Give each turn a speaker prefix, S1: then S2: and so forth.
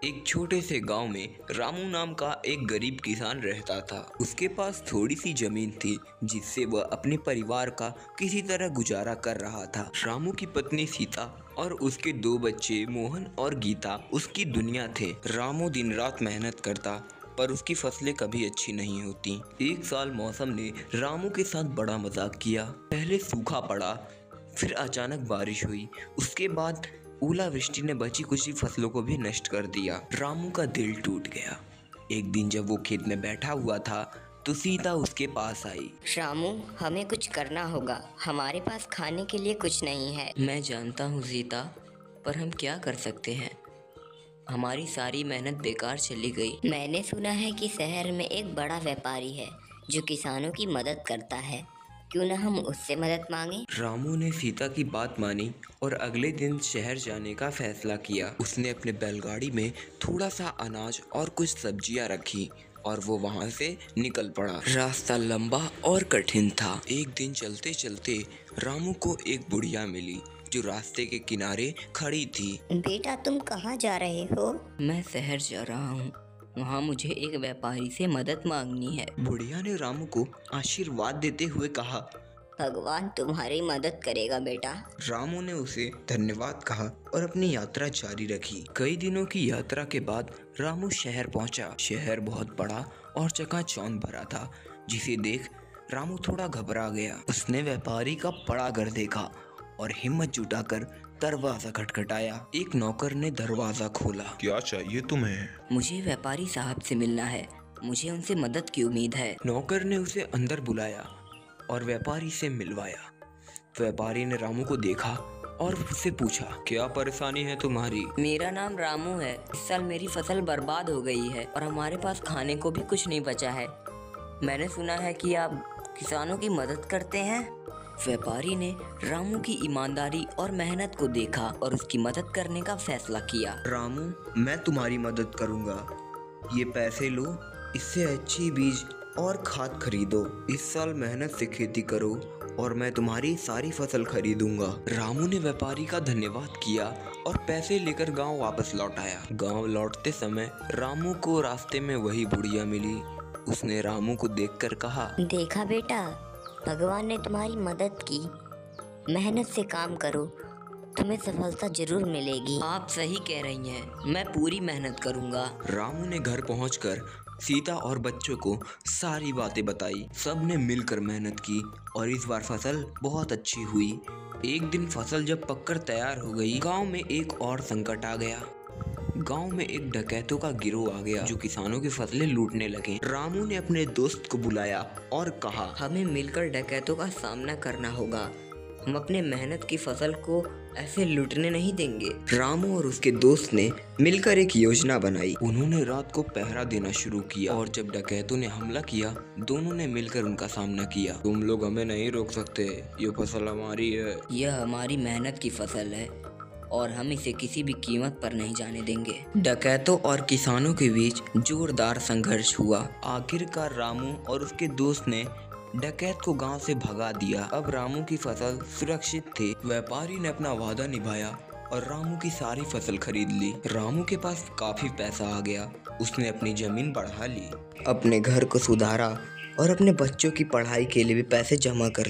S1: एक छोटे से गांव में रामू नाम का एक गरीब किसान रहता था। उसके पास थोड़ी सी जमीन थी जिससे वह अपने परिवार का किसी तरह गुजारा कर रहा था। रामू की पत्नी सीता और उसके दो बच्चे मोहन और गीता उसकी दुनिया थे। रामू दिन रात मेहनत करता पर उसकी फसलें कभी अच्छी नहीं होती। एक साल मौसम ने रामू के साथ बड़ा मजाक किया। पहले सूखा पड़ा, फिर अचानक बारिश हुई। उसके बाद ओलावृष्टि ने बची कुची फसलों को भी नष्ट कर दिया। रामू का दिल टूट गया। एक दिन जब वो खेत में बैठा हुआ था तो सीता उसके पास आई।
S2: रामू, हमें कुछ करना होगा। हमारे पास खाने के लिए कुछ नहीं है।
S3: मैं जानता हूँ सीता, पर हम क्या कर सकते हैं? हमारी सारी मेहनत बेकार चली गई।
S2: मैंने सुना है कि शहर में एक बड़ा व्यापारी है जो किसानों की मदद करता है। क्यों ना हम उससे मदद मांगे?
S1: रामू ने सीता की बात मानी और अगले दिन शहर जाने का फैसला किया। उसने अपने बैलगाड़ी में थोड़ा सा अनाज और कुछ सब्जियां रखी और वो वहां से निकल पड़ा। रास्ता लंबा और कठिन था। एक दिन चलते चलते रामू को एक बुढ़िया मिली जो रास्ते के किनारे खड़ी थी।
S2: बेटा, तुम कहाँ जा रहे हो?
S3: मैं शहर जा रहा हूँ। वहाँ मुझे एक व्यापारी से मदद मांगनी है।
S1: बुढ़िया ने रामू को आशीर्वाद देते हुए कहा।
S2: भगवान तुम्हारी मदद करेगा बेटा।
S1: रामू ने उसे धन्यवाद कहा और अपनी यात्रा जारी रखी। कई दिनों की यात्रा के बाद रामू शहर पहुंचा। शहर बहुत बड़ा और चकाचौंध भरा था, जिसे देख रामू थोड़ा घबरा गया। उसने व्यापारी का बड़ा घर देखा और हिम्मत जुटाकर दरवाजा खटखटाया। एक नौकर ने दरवाजा खोला।
S4: क्या चाहिए तुम्हें?
S3: मुझे व्यापारी साहब से मिलना है। मुझे उनसे मदद की उम्मीद है।
S1: नौकर ने उसे अंदर बुलाया और व्यापारी से मिलवाया। व्यापारी ने रामू को देखा और उससे पूछा, क्या परेशानी है तुम्हारी?
S3: मेरा नाम रामू है। इस साल मेरी फसल बर्बाद हो गई है और हमारे पास खाने को भी कुछ नहीं बचा है। मैंने सुना है कि आप किसानों की मदद करते हैं। व्यापारी ने रामू की ईमानदारी और मेहनत को देखा और उसकी मदद करने का फैसला किया।
S1: रामू, मैं तुम्हारी मदद करूंगा। ये पैसे लो, इससे अच्छी बीज और खाद खरीदो। इस साल मेहनत से खेती करो और मैं तुम्हारी सारी फसल खरीदूंगा। रामू ने व्यापारी का धन्यवाद किया और पैसे लेकर गांव वापस लौट आया। गांव लौटते समय रामू को रास्ते में वही बुढ़िया मिली। उसने रामू को देखकर कहा,
S2: देखा बेटा, भगवान ने तुम्हारी मदद की। मेहनत से काम करो, तुम्हें सफलता जरूर मिलेगी।
S3: आप सही कह रही हैं। मैं पूरी मेहनत करूंगा।
S1: रामू ने घर पहुंचकर सीता और बच्चों को सारी बातें बताई। सब ने मिलकर मेहनत की और इस बार फसल बहुत अच्छी हुई। एक दिन फसल जब पककर तैयार हो गई, गांव में एक और संकट आ गया। गांव में एक डकैतों का गिरोह आ गया जो किसानों की फसलें लूटने लगे। रामू ने अपने दोस्त को बुलाया और कहा,
S3: हमें मिलकर डकैतों का सामना करना होगा। हम अपने मेहनत की फसल को ऐसे लूटने नहीं देंगे।
S1: रामू और उसके दोस्त ने मिलकर एक योजना बनाई। उन्होंने रात को पहरा देना शुरू किया और जब डकैतों ने हमला किया, दोनों ने मिलकर उनका सामना किया। तुम लोग हमें नहीं रोक सकते, ये फसल हमारी है।
S3: यह हमारी मेहनत की फसल है और हम इसे किसी भी कीमत पर नहीं जाने देंगे।
S1: डकैतों और किसानों के बीच जोरदार संघर्ष हुआ। आखिरकार रामू और उसके दोस्त ने डकैत को गांव से भगा दिया। अब रामू की फसल सुरक्षित थी। व्यापारी ने अपना वादा निभाया और रामू की सारी फसल खरीद ली। रामू के पास काफी पैसा आ गया। उसने अपनी जमीन बढ़ा ली, अपने घर को सुधारा और अपने बच्चों की पढ़ाई के लिए भी पैसे जमा कर लिए।